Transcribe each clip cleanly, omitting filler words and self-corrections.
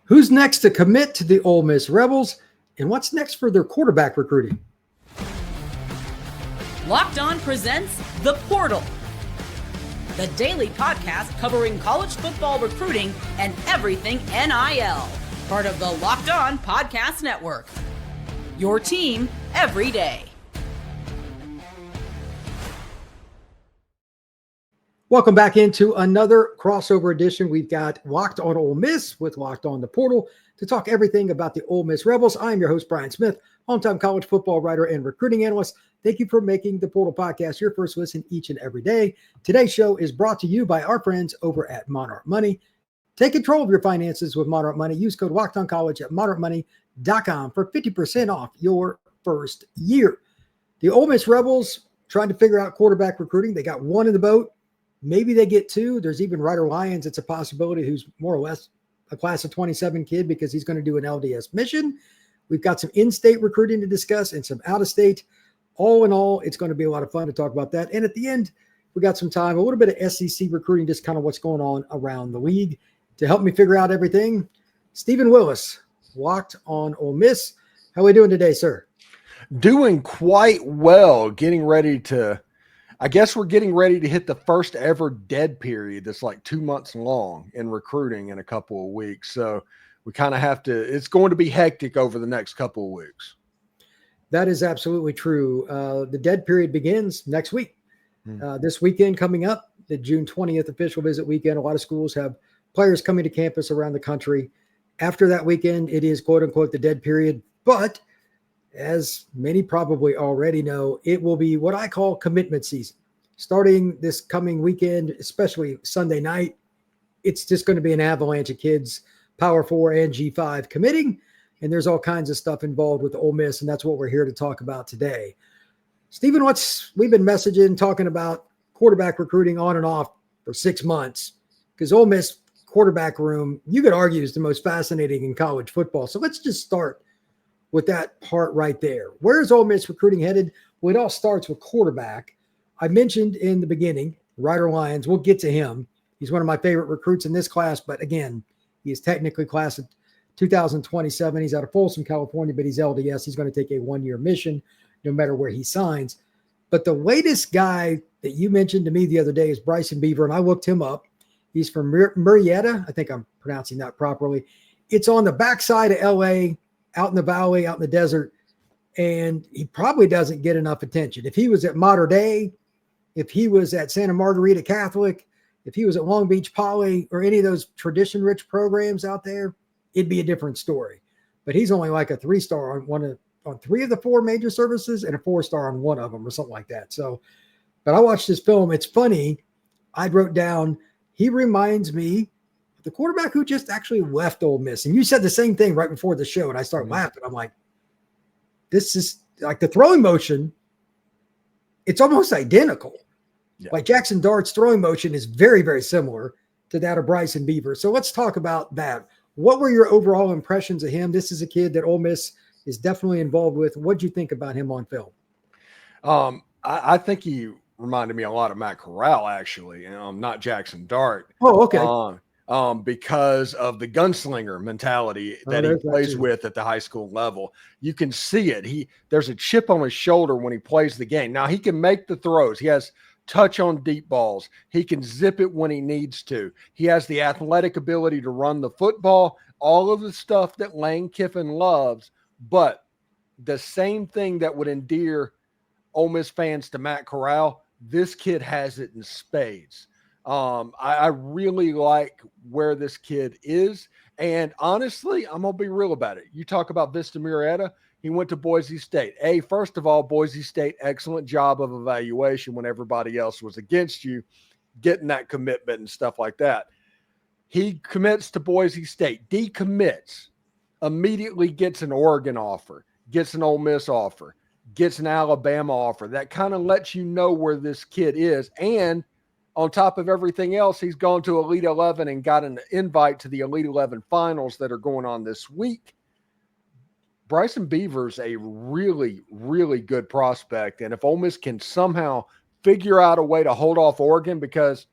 Who's next to commit to the Ole Miss Rebels, and what's next for their quarterback recruiting? Locked On presents The Portal, the daily podcast covering college football recruiting and everything NIL. Part of the Locked On Podcast Network. Your team every day. Welcome back into another crossover edition. We've got Locked On Ole Miss with Locked On the Portal to talk everything about the Ole Miss Rebels. I'm your host, Brian Smith, hometown college football writer and recruiting analyst. Thank you for making the Portal Podcast your first listen each and every day. Today's show is brought to you by our friends over at Monarch Money. Take control of your finances with Monarch Money. Use code LOCKEDONCollege at monarchmoney.com for 50% off your first year. The Ole Miss Rebels trying to figure out quarterback recruiting. They got one in the boat. Maybe they get two. There's even Ryder Lyons. It's a possibility, who's more or less a class of 27 kid because he's going to do an LDS mission. We've got some in-state recruiting to discuss and some out-of-state. All in all, it's going to be a lot of fun to talk about that. And at the end, we got some time, a little bit of SEC recruiting, just kind of what's going on around the league. To help me figure out everything, Stephen Willis, Locked On Ole Miss. How are we doing today, sir? Doing quite well. I guess we're getting ready to hit the first ever dead period that's like 2 months long in recruiting in a couple of weeks. So we kind of have to, it's going to be hectic over the next couple of weeks. That is absolutely true. The dead period begins next week. This weekend coming up, the June 20th official visit weekend. A lot of schools have players coming to campus around the country. After that weekend, it is quote unquote the dead period. But as many probably already know, it will be what I call commitment season. Starting this coming weekend, especially Sunday night, it's just going to be an avalanche of kids, Power 4 and G5 committing, and there's all kinds of stuff involved with Ole Miss, and that's what we're here to talk about today. Stephen, we've been messaging, talking about quarterback recruiting on and off for 6 months, because Ole Miss quarterback room, you could argue, is the most fascinating in college football. So let's just start with that part right there. Where is Ole Miss recruiting headed? Well, it all starts with quarterback. I mentioned in the beginning, Ryder Lyons. We'll get to him. He's one of my favorite recruits in this class, but again, he is technically class of 2027. He's out of Folsom, California, but he's LDS. He's going to take a one-year mission no matter where he signs. But the latest guy that you mentioned to me the other day is Bryson Beaver, and I looked him up. He's from Murrieta. I think I'm pronouncing that properly. It's on the backside of L.A., out in the valley, out in the desert, and he probably doesn't get enough attention. If he was at Mater Dei, if he was at Santa Margarita Catholic, if he was at Long Beach Poly or any of those tradition-rich programs out there, it'd be a different story. But he's only like a 3-star on 3 of the 4 major services and a 4-star on 1 of them or something like that. So, but I watched this film. It's funny. I wrote down, he reminds me the quarterback who just actually left Ole Miss. And you said the same thing right before the show, and I started laughing. I'm like, this is like the throwing motion. It's almost identical. Yeah. Like Jackson Dart's throwing motion is very, very similar to that of Bryson Beaver. So let's talk about that. What were your overall impressions of him? This is a kid that Ole Miss is definitely involved with. What'd you think about him on film? I think he reminded me a lot of Matt Corral, actually, not Jackson Dart. Oh, okay. Because of the gunslinger mentality that he plays with at the high school level. You can see it. There's a chip on his shoulder when he plays the game. Now, he can make the throws. He has touch on deep balls. He can zip it when he needs to. He has the athletic ability to run the football, all of the stuff that Lane Kiffin loves. But the same thing that would endear Ole Miss fans to Matt Corral, this kid has it in spades. I really like where this kid is. And honestly, I'm going to be real about it. You talk about Vista Murrieta. He went to Boise State. First of all, Boise State, excellent job of evaluation when everybody else was against you, getting that commitment and stuff like that. He commits to Boise State, decommits, immediately gets an Oregon offer, gets an Ole Miss offer, gets an Alabama offer. That kind of lets you know where this kid is. And on top of everything else, he's gone to Elite 11 and got an invite to the Elite 11 finals that are going on this week. Bryson Beaver's a really, really good prospect. And if Ole Miss can somehow figure out a way to hold off Oregon, because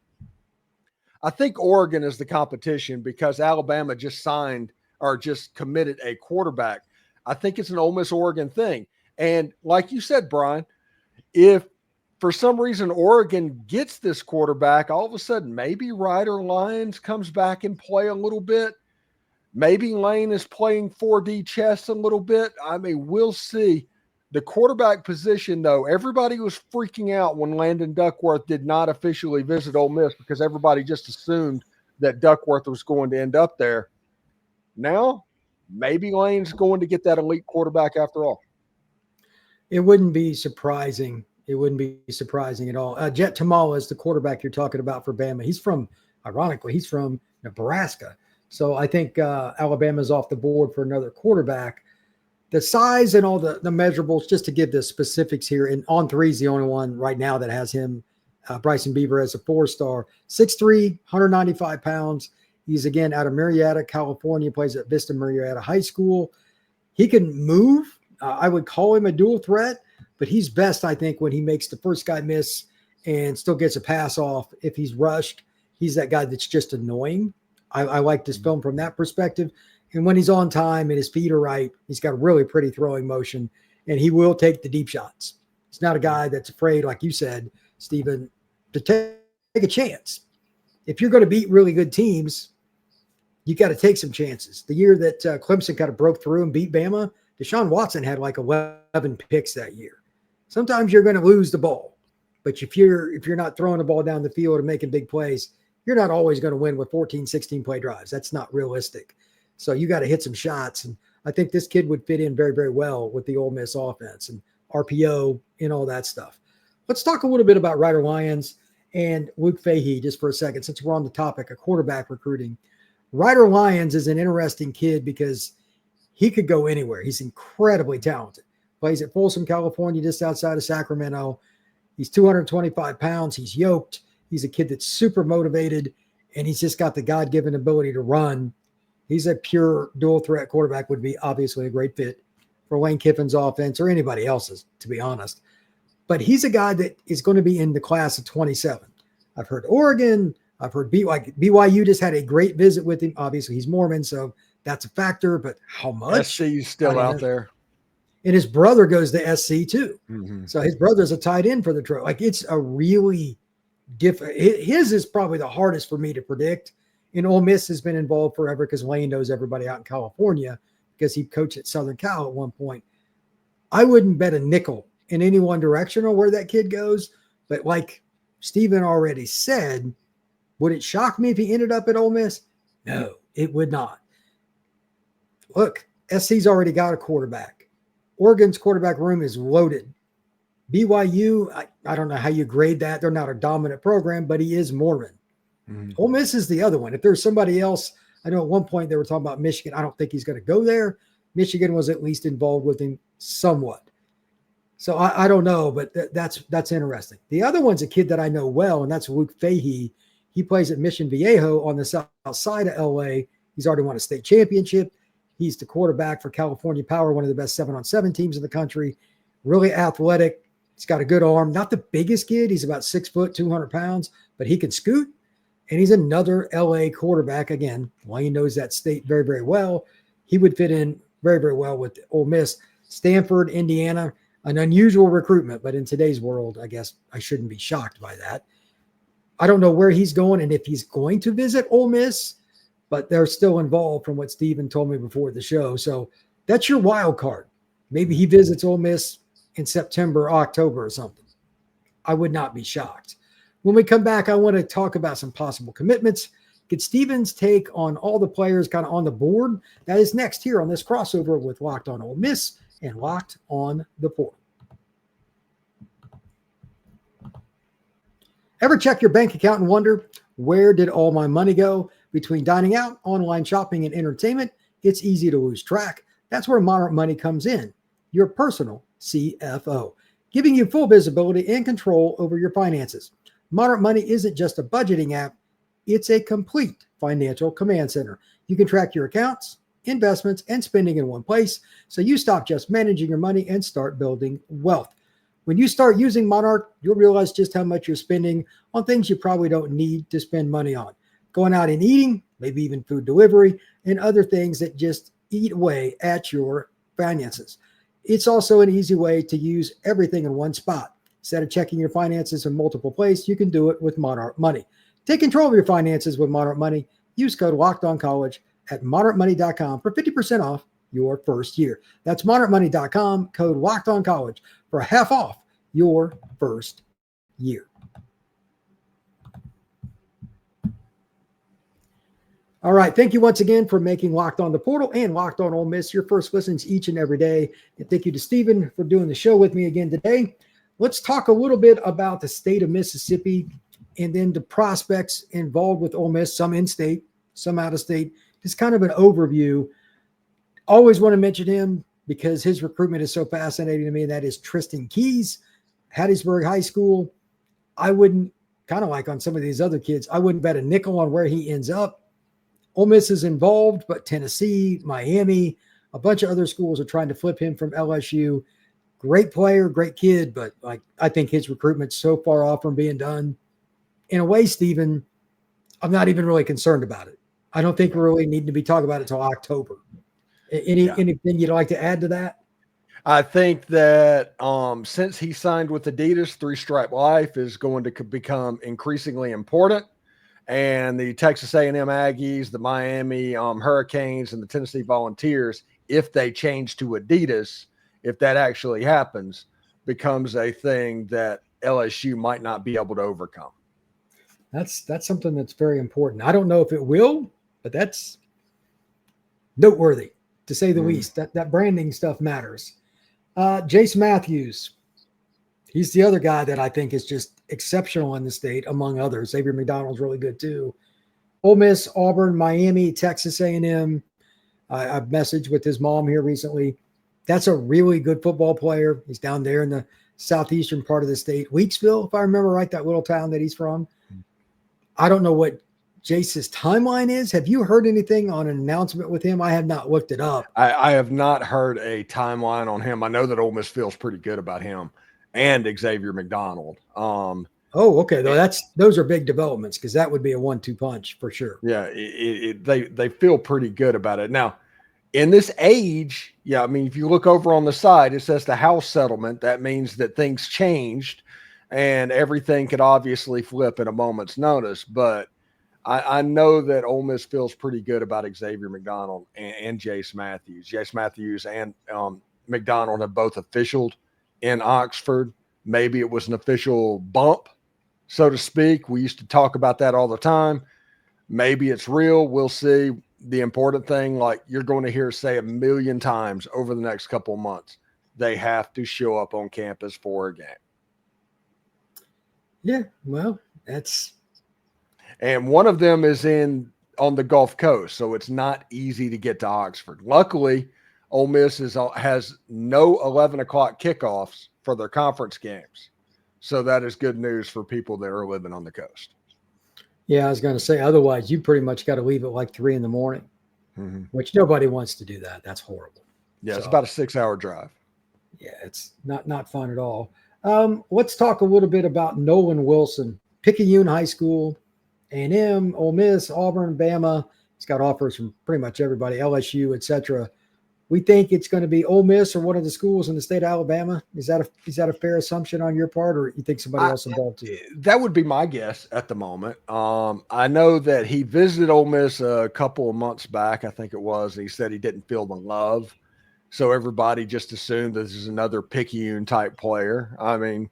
I think Oregon is the competition, because Alabama just signed or just committed a quarterback. I think it's an Ole Miss Oregon thing. And like you said, Brian, if for some reason Oregon gets this quarterback, all of a sudden maybe Ryder Lyons comes back and play a little bit. Maybe Lane is playing 4D chess a little bit. I mean, we'll see. The quarterback position, though, everybody was freaking out when Landon Duckworth did not officially visit Ole Miss because everybody just assumed that Duckworth was going to end up there. Now, maybe Lane's going to get that elite quarterback after all. It wouldn't be surprising. It wouldn't be surprising at all. Jet Tamala is the quarterback you're talking about for Bama. Ironically, he's from Nebraska. So I think Alabama's off the board for another quarterback. The size and all the measurables, just to give the specifics here, and On3 is the only one right now that has him, Bryson Beaver, as a 4-star. 6'3", 195 pounds. He's, again, out of Marietta, California, plays at Vista Marietta High School. He can move. I would call him a dual threat, but he's best, I think, when he makes the first guy miss and still gets a pass off. If he's rushed, he's that guy that's just annoying. I like this film from that perspective. And when he's on time and his feet are right, he's got a really pretty throwing motion, and he will take the deep shots. He's not a guy that's afraid, like you said, Stephen, to take a chance. If you're going to beat really good teams, you got to take some chances. The year that Clemson kind of broke through and beat Bama, Deshaun Watson had like 11 picks that year. Sometimes you're going to lose the ball, but if you're not throwing the ball down the field and making big plays, you're not always going to win with 14, 16 play drives. That's not realistic. So you got to hit some shots. And I think this kid would fit in very, very well with the Ole Miss offense and RPO and all that stuff. Let's talk a little bit about Ryder Lyons and Luke Fahey just for a second, since we're on the topic of quarterback recruiting. Ryder Lyons is an interesting kid because he could go anywhere. He's incredibly talented. Plays at Folsom, California, just outside of Sacramento. He's 225 pounds. He's yoked. He's a kid that's super motivated, and he's just got the God-given ability to run. He's a pure dual threat quarterback, would be obviously a great fit for Lane Kiffin's offense or anybody else's, to be honest. But he's a guy that is going to be in the class of 27. I've heard Oregon. I've heard BYU just had a great visit with him. Obviously, he's Mormon, so that's a factor, but how much? SC's still out there. And his brother goes to SC too. Mm-hmm. So his brother's a tight end for the Trojan. Like, it's a really different. His is probably the hardest for me to predict. And Ole Miss has been involved forever because Lane knows everybody out in California because he coached at Southern Cal at one point. I wouldn't bet a nickel in any one direction on where that kid goes. But like Stephen already said, would it shock me if he ended up at Ole Miss? No, it would not. Look, SC's already got a quarterback. Oregon's quarterback room is loaded. BYU, I don't know how you grade that. They're not a dominant program, but he is Mormon. Mm-hmm. Ole Miss is the other one. If there's somebody else, I know at one point they were talking about Michigan. I don't think he's going to go there. Michigan was at least involved with him somewhat. So I don't know, but that's interesting. The other one's a kid that I know well, and that's Luke Fahey. He plays at Mission Viejo on the south side of LA. He's already won a state championship. He's the quarterback for California Power, one of the best 7-on-7 teams in the country. Really athletic. He's got a good arm. Not the biggest kid. He's about 6 foot, 200 pounds, but he can scoot. And he's another LA quarterback. Again, Lane knows that state very, very well. He would fit in very, very well with Ole Miss. Stanford, Indiana, an unusual recruitment, but in today's world, I guess I shouldn't be shocked by that. I don't know where he's going and if he's going to visit Ole Miss, but they're still involved from what Steven told me before the show. So that's your wild card. Maybe he visits Ole Miss in September, October or something. I would not be shocked. When we come back, I want to talk about some possible commitments, get Steven's take on all the players kind of on the board. That is next here on this crossover with Locked on Ole Miss and Locked on the Portal. Ever check your bank account and wonder, where did all my money go? Between dining out, online shopping, and entertainment, it's easy to lose track. That's where Monarch Money comes in, your personal CFO, giving you full visibility and control over your finances. Monarch Money isn't just a budgeting app, it's a complete financial command center. You can track your accounts, investments, and spending in one place, so you stop just managing your money and start building wealth. When you start using Monarch, you'll realize just how much you're spending on things you probably don't need to spend money on. Going out and eating, maybe even food delivery, and other things that just eat away at your finances. It's also an easy way to use everything in one spot. Instead of checking your finances in multiple places, you can do it with Monarch Money. Take control of your finances with Monarch Money. Use code LOCKEDONCollege at monarchmoney.com for 50% off your first year. That's monarchmoney.com, code LOCKEDONCollege for half off your first year. All right. Thank you once again for making Locked On the Portal and Locked On Ole Miss your first listens each and every day. And thank you to Stephen for doing the show with me again today. Let's talk a little bit about the state of Mississippi and then the prospects involved with Ole Miss, some in-state, some out-of-state. Just kind of an overview. Always want to mention him because his recruitment is so fascinating to me. That is Tristen Keys, Hattiesburg High School. I wouldn't, kind of like on some of these other kids, I wouldn't bet a nickel on where he ends up. Ole Miss is involved, but Tennessee, Miami, a bunch of other schools are trying to flip him from LSU. Great player, great kid, but like I think his recruitment's so far off from being done. In a way, Stephen, I'm not even really concerned about it. I don't think we really need to be talking about it until October. Anything you'd like to add to that? I think that since he signed with Adidas, three-stripe life is going to become increasingly important. And the Texas A&M Aggies, the Miami Hurricanes, and the Tennessee Volunteers, if they change to Adidas, if that actually happens, becomes a thing that LSU might not be able to overcome. That's something that's very important. I don't know if it will, but that's noteworthy, to say the least. That branding stuff matters. Jace Matthews, he's the other guy that I think is just exceptional in the state, among others. Xavier McDonald's really good too. Ole Miss, Auburn, Miami, Texas A&M. I've messaged with his mom here recently. That's a really good football player. He's down there in the southeastern part of the state. Weeksville, if I remember right, that little town that he's from. I don't know what Jace's timeline is. Have you heard anything on an announcement with him? I have not looked it up. I have not heard a timeline on him. I know that Ole Miss feels pretty good about him and Xavier McDonald. Okay. Though those are big developments because that would be a 1-2 punch for sure. Yeah, they feel pretty good about it. Now, in this age, I mean, if you look over on the side, it says the house settlement. That means that things changed and everything could obviously flip at a moment's notice. But I know that Ole Miss feels pretty good about Xavier McDonald and Jace Matthews. Jace Matthews and McDonald have both officialed in Oxford. Maybe it was an official bump, so to speak. We used to talk about that all the time. Maybe it's real. We'll see. The important thing, like you're going to hear say 1 million times over the next couple of months, they have to show up on campus for a game. Yeah, well, that's. And one of them is on the Gulf Coast, so it's not easy to get to Oxford. Luckily, Ole Miss has no 11 o'clock kickoffs for their conference games. So that is good news for people that are living on the coast. Yeah, I was going to say, otherwise you pretty much got to leave at like 3 a.m, which nobody wants to do that. That's horrible. Yeah, it's about a 6-hour drive. Yeah, it's not fun at all. Let's talk a little bit about Nolan Wilson, Picayune High School, A&M, Ole Miss, Auburn, Bama. He's got offers from pretty much everybody, LSU, etc. We think it's going to be Ole Miss or one of the schools in the state of Alabama. Is that a fair assumption on your part, or you think somebody else involved too? That would be my guess at the moment. I know that he visited Ole Miss a couple of months back, I think it was, and he said he didn't feel the love. So everybody just assumed this is another Picayune type player. I mean,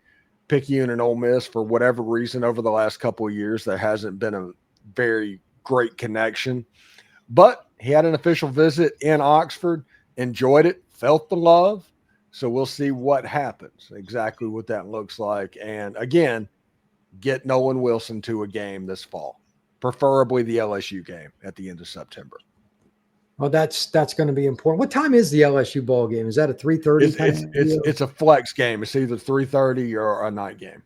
Picayune and Ole Miss, for whatever reason, over the last couple of years, there hasn't been a very great connection. But he had an official visit in Oxford. Enjoyed it, felt the love. So we'll see what happens, exactly what that looks like. And again, get Nolan Wilson to a game this fall, preferably the LSU game at the end of September. Well, that's going to be important. What time is the LSU ball game? Is that a 3:30? It's a flex game. It's either 3:30 or a night game.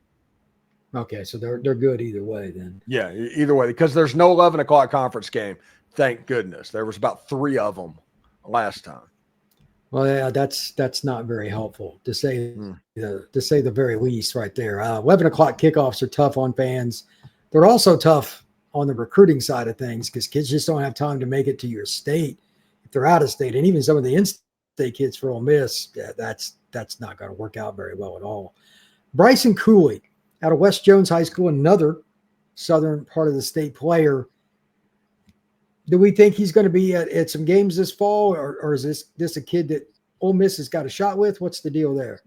Okay, so they're good either way then. Yeah, either way, because there's no 11 o'clock conference game. Thank goodness. There was about 3 of them last time. Well, yeah, that's not very helpful to say the very least right there. 11 o'clock kickoffs are tough on fans. They're also tough on the recruiting side of things, because kids just don't have time to make it to your state if they're out of state. And even some of the in-state kids for Ole Miss, that's not going to work out very well at all. Bryson Cooley out of West Jones High School, another southern part of the state player. Do we think he's going to be at some games this fall, or is this a kid that Ole Miss has got a shot with? What's the deal there?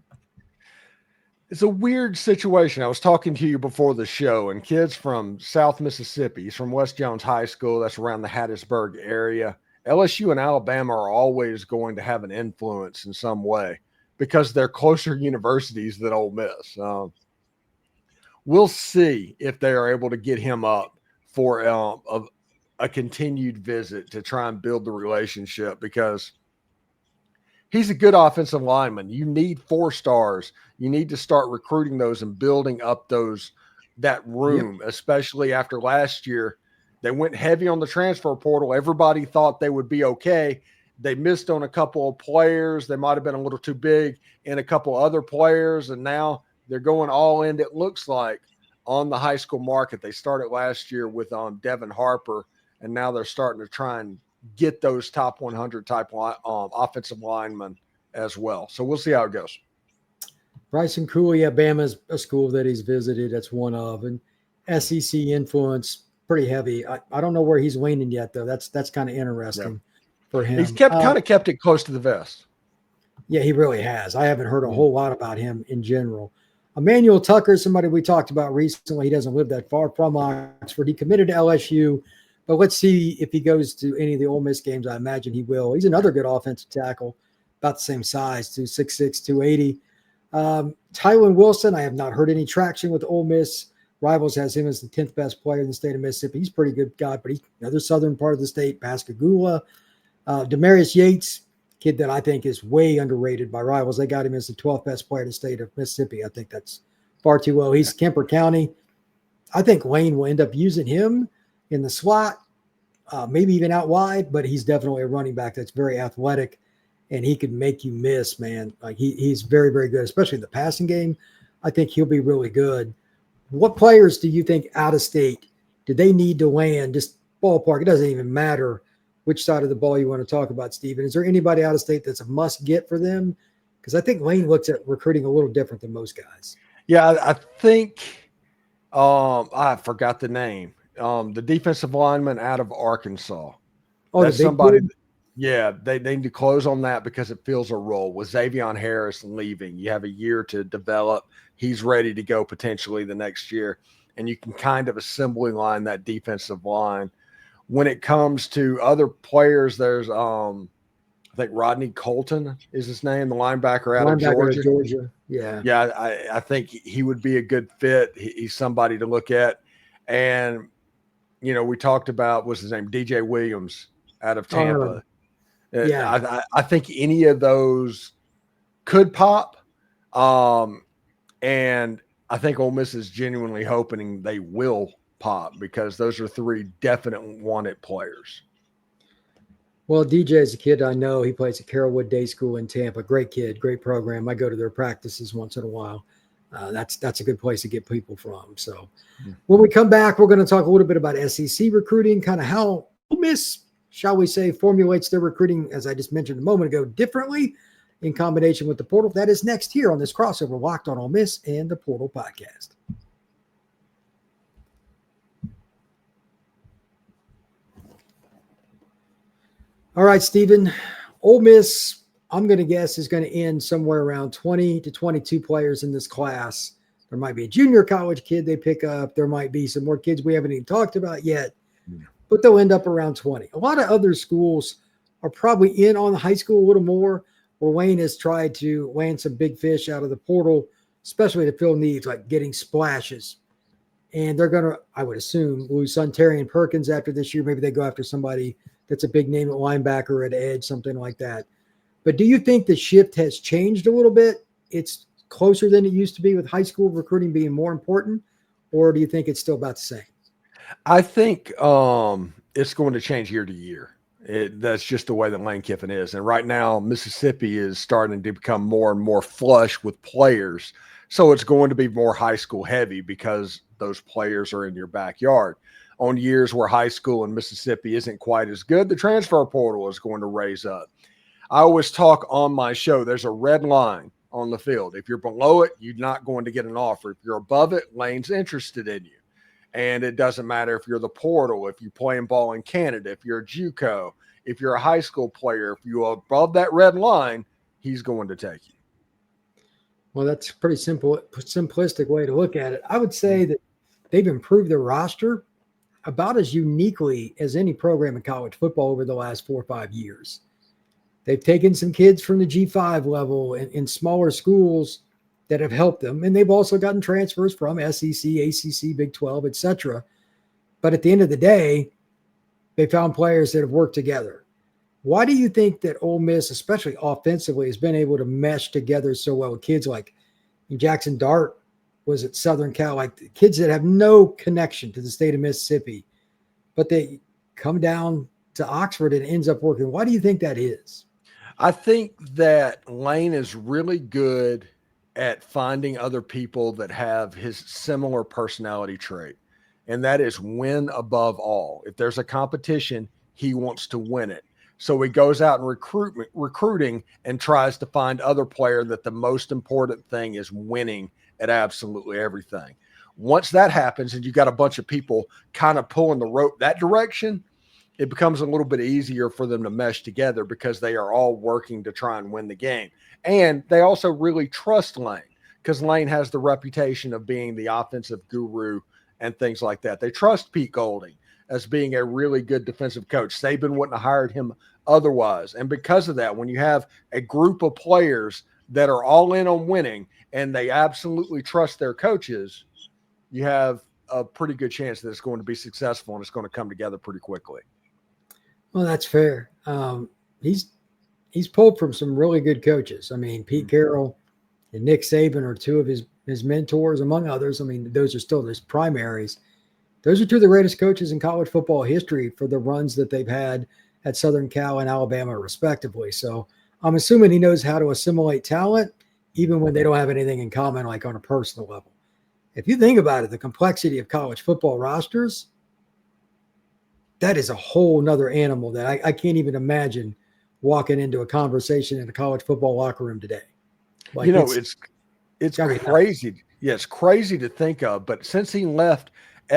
It's a weird situation. I was talking to you before the show, and kids from South Mississippi, he's from West Jones High School. That's around the Hattiesburg area. LSU and Alabama are always going to have an influence in some way because they're closer universities than Ole Miss. We'll see if they are able to get him up for a continued visit to try and build the relationship, because he's a good offensive lineman. You need 4 stars. You need to start recruiting those and building up that room, especially after last year. They went heavy on the transfer portal. Everybody thought they would be okay. They missed on a couple of players. They might have been a little too big in a couple other players, and now they're going all in, it looks like, on the high school market. They started last year with Devin Harper, and now they're starting to try and get those top 100 type offensive linemen as well. So we'll see how it goes. Bryson Cooley, Alabama's a school that he's visited. That's one of, and SEC influence pretty heavy. I don't know where he's leaning yet, though. That's kind of interesting for him. He's kept it close to the vest. Yeah, he really has. I haven't heard a whole lot about him in general. Emmanuel Tucker, somebody we talked about recently. He doesn't live that far from Oxford. He committed to LSU, but let's see if he goes to any of the Ole Miss games. I imagine he will. He's another good offensive tackle, about the same size, 6'6", 280. Tylen Wilson, I have not heard any traction with Ole Miss. Rivals has him as the 10th best player in the state of Mississippi. He's a pretty good guy, but he's another southern part of the state, Pascagoula. Demarius Yates, kid that I think is way underrated by Rivals. They got him as the 12th best player in the state of Mississippi. I think that's far too low. He's Kemper County. I think Lane will end up using him in the slot, maybe even out wide, but he's definitely a running back that's very athletic, and he can make you miss, man. Like he's very, very good, especially in the passing game. I think he'll be really good. What players do you think out of state do they need to land? Just ballpark. It doesn't even matter which side of the ball you want to talk about, Steven. Is there anybody out of state that's a must get for them? Because I think Lane looks at recruiting a little different than most guys. Yeah, I think I forgot the name. The defensive lineman out of Arkansas. Oh, that's somebody. Yeah, they need to close on that because it fills a role. With Xavion Harris leaving, you have a year to develop. He's ready to go potentially the next year, and you can kind of assembly line that defensive line. When it comes to other players, there's I think Rodney Colton is his name, the linebacker out of Georgia. Yeah, I think he would be a good fit. He's somebody to look at. And, you know, we talked about, what's his name, DJ Williams out of Tampa. Yeah, I think any of those could pop. And I think Ole Miss is genuinely hoping they will pop, because those are 3 definite wanted players. Well, DJ is a kid I know. He plays at Carrollwood Day School in Tampa. Great kid, great program. I go to their practices once in a while. That's a good place to get people from. So when we come back, we're going to talk a little bit about SEC recruiting, kind of how Ole Miss, shall we say, formulates their recruiting, as I just mentioned a moment ago, differently in combination with the portal. That is next here on this crossover, Locked on Ole Miss and the Portal Podcast. All right, Stephen, Ole Miss, I'm going to guess, is going to end somewhere around 20 to 22 players in this class. There might be a junior college kid they pick up. There might be some more kids we haven't even talked about yet, but they'll end up around 20. A lot of other schools are probably in on the high school a little more, where Wayne has tried to land some big fish out of the portal, especially to fill needs like getting splashes. And they're going to, I would assume, lose Suntarian Perkins after this year. Maybe they go after somebody that's a big name at linebacker, at edge, something like that. But do you think the shift has changed a little bit? It's closer than it used to be with high school recruiting being more important, or do you think it's still about the same? I think it's going to change year to year. That's just the way that Lane Kiffin is. And right now, Mississippi is starting to become more and more flush with players. So it's going to be more high school heavy because those players are in your backyard. on years where high school in Mississippi isn't quite as good, the transfer portal is going to raise up. I always talk on my show, there's a red line on the field. If you're below it, you're not going to get an offer. If you're above it, Lane's interested in you. And it doesn't matter if you're the portal, if you're playing ball in Canada, if you're a JUCO, if you're a high school player, if you're above that red line, he's going to take you. Well, that's a pretty simplistic way to look at it. I would say that they've improved their roster about as uniquely as any program in college football over the last 4 or 5 years. They've taken some kids from the G5 level in smaller schools that have helped them, and they've also gotten transfers from SEC, ACC, Big 12, etc. But at the end of the day, they found players that have worked together. Why do you think that Ole Miss, especially offensively, has been able to mesh together so well with kids like Jackson Dart was at Southern Cal, like the kids that have no connection to the state of Mississippi, but they come down to Oxford and it ends up working? Why do you think that is? I think that Lane is really good at finding other people that have his similar personality trait, and that is win above all. If there's a competition, he wants to win it. So he goes out and recruiting and tries to find other player that the most important thing is winning at absolutely everything. Once that happens and you got a bunch of people kind of pulling the rope that direction, it becomes a little bit easier for them to mesh together because they are all working to try and win the game. And they also really trust Lane because Lane has the reputation of being the offensive guru and things like that. They trust Pete Golding as being a really good defensive coach. Saban wouldn't have hired him otherwise. And because of that, when you have a group of players that are all in on winning and they absolutely trust their coaches, you have a pretty good chance that it's going to be successful and it's going to come together pretty quickly. Well, that's fair. He's pulled from some really good coaches. I mean, Pete Carroll and Nick Saban are two of his mentors, among others. I mean, those are still his primaries. Those are two of the greatest coaches in college football history for the runs that they've had at Southern Cal and Alabama, respectively. So I'm assuming he knows how to assimilate talent, even when they don't have anything in common, like on a personal level. If you think about it, the complexity of college football rosters, that is a whole nother animal that I can't even imagine walking into a conversation in a college football locker room today. Like, it's crazy. Yeah, it's crazy to think of. But since he left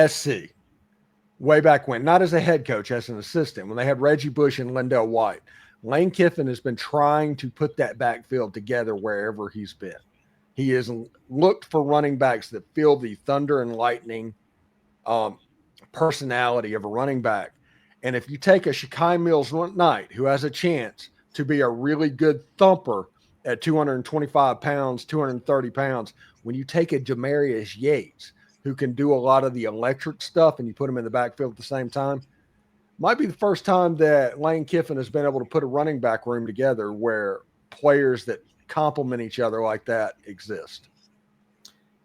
SC way back when, not as a head coach, as an assistant, when they had Reggie Bush and Lindell White, Lane Kiffin has been trying to put that backfield together wherever he's been. He has looked for running backs that feel the thunder and lightning personality of a running back. And if you take a Shakai Mills-Knight, who has a chance to be a really good thumper at 225 pounds, 230 pounds, when you take a Jamarius Yates, who can do a lot of the electric stuff, and you put him in the backfield at the same time, might be the first time that Lane Kiffin has been able to put a running back room together where players that complement each other like that exist.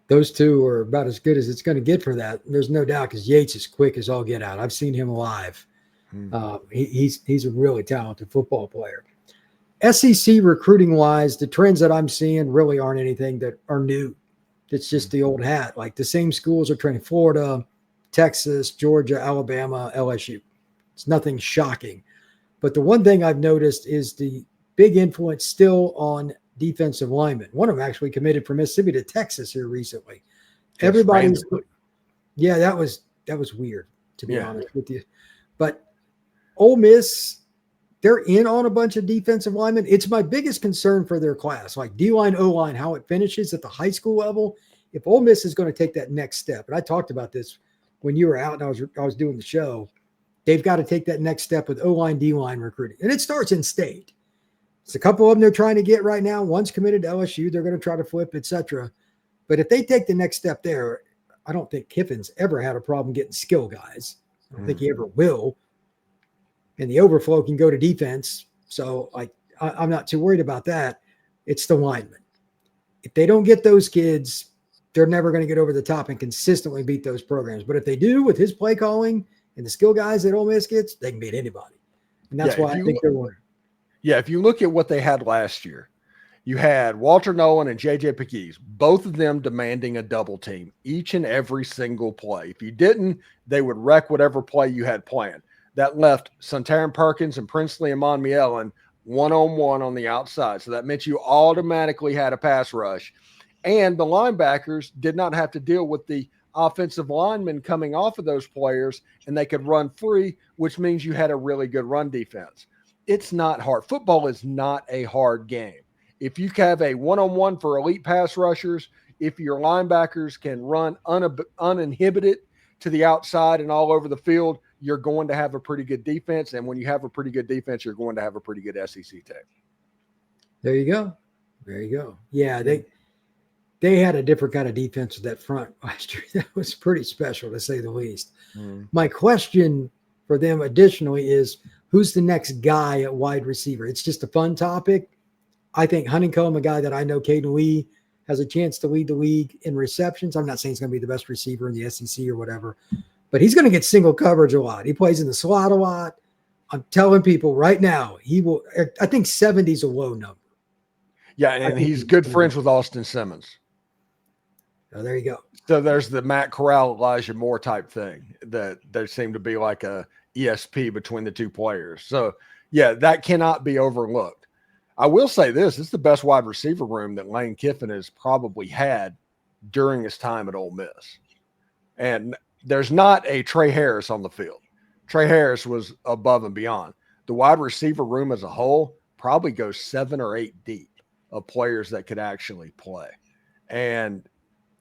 Those two are about as good as it's going to get for that. There's no doubt, because Yates is quick as all get out. I've seen him live. He's a really talented football player. SEC recruiting wise, the trends that I'm seeing really aren't anything that are new. It's just the old hat. Like the same schools are training: Florida, Texas, Georgia, Alabama, LSU. It's nothing shocking. But the one thing I've noticed is the big influence still on defensive linemen. One of them actually committed from Mississippi to Texas here recently. Everybody's, yeah, that was weird, to be honest with you. But Ole Miss, they're in on a bunch of defensive linemen. It's my biggest concern for their class, like D-line, O-line, how it finishes at the high school level. If Ole Miss is going to take that next step, and I talked about this when you were out and I was doing the show, they've got to take that next step with O-line, D-line recruiting. And it starts in state. It's a couple of them they're trying to get right now. One's committed to LSU. They're going to try to flip, etc. But if they take the next step there, I don't think Kiffin's ever had a problem getting skill guys. I don't think he ever will. And the overflow can go to defense. So I'm not too worried about that. It's the linemen. If they don't get those kids, they're never going to get over the top and consistently beat those programs. But if they do, with his play calling and the skill guys that Ole Miss gets, they can beat anybody. And that's why I think they're winning. Yeah, if you look at what they had last year, you had Walter Nolan and J.J. Pegues, both of them demanding a double team each and every single play. If you didn't, they would wreck whatever play you had planned. That left Santarin Perkins and Princely and Monmielen one-on-one on the outside. So that meant you automatically had a pass rush. And the linebackers did not have to deal with the offensive linemen coming off of those players, and they could run free, which means you had a really good run defense. It's not hard. Football is not a hard game. If you have a one-on-one for elite pass rushers, if your linebackers can run uninhibited to the outside and all over the field, you're going to have a pretty good defense. And when you have a pretty good defense, you're going to have a pretty good SEC team. There you go. There you go. Yeah, they had a different kind of defense with that front last year. That was pretty special, to say the least. My question for them additionally is, who's the next guy at wide receiver? It's just a fun topic. I think Honeycomb, a guy that I know, Caden Lee, has a chance to lead the league in receptions. I'm not saying he's going to be the best receiver in the SEC or whatever, but he's going to get single coverage a lot. He plays in the slot a lot. I'm telling people right now, he will. I think 70 is a low number. Yeah, and he's good friends with Austin Simmons. Oh, there you go. So there's the Matt Corral, Elijah Moore type thing that there seemed to be like a ESP between the two players. So, yeah, that cannot be overlooked. I will say this. It's the best wide receiver room that Lane Kiffin has probably had during his time at Ole Miss. And there's not a Trey Harris on the field. Trey Harris was above and beyond. The wide receiver room as a whole probably goes 7 or 8 deep of players that could actually play. And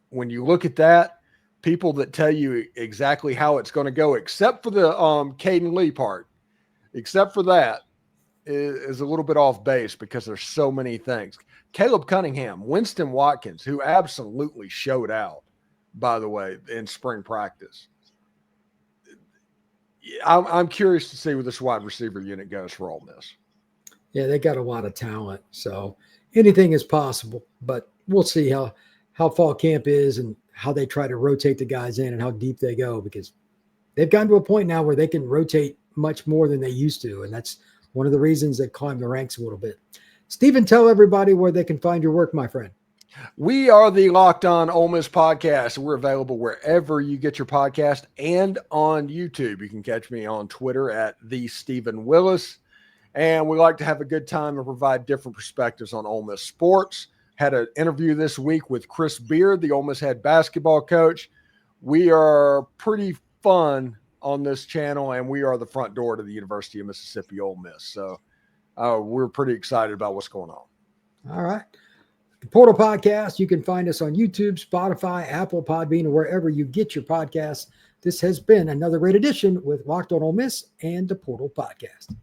when you look at that, people that tell you exactly how it's going to go, except for the Caden Lee part, except for that, is a little bit off base because there's so many things. Caleb Cunningham, Winston Watkins, who absolutely showed out, by the way, in spring practice. I'm curious to see where this wide receiver unit goes for Ole Miss. Yeah, they got a lot of talent, so anything is possible. But we'll see how fall camp is and how they try to rotate the guys in and how deep they go, because they've gotten to a point now where they can rotate much more than they used to, and that's one of the reasons they climb the ranks a little bit. Stephen, tell everybody where they can find your work, my friend. We are the Locked On Ole Miss podcast. We're available wherever you get your podcast and on YouTube. You can catch me on Twitter at @TheStephenWillis. And we like to have a good time and provide different perspectives on Ole Miss sports. Had an interview this week with Chris Beard, the Ole Miss head basketball coach. We are pretty fun on this channel, and we are the front door to the University of Mississippi Ole Miss. So we're pretty excited about what's going on. All right. The Portal Podcast, you can find us on YouTube, Spotify, Apple, Podbean, or wherever you get your podcasts. This has been another great edition with Locked On Ole Miss and the Portal Podcast.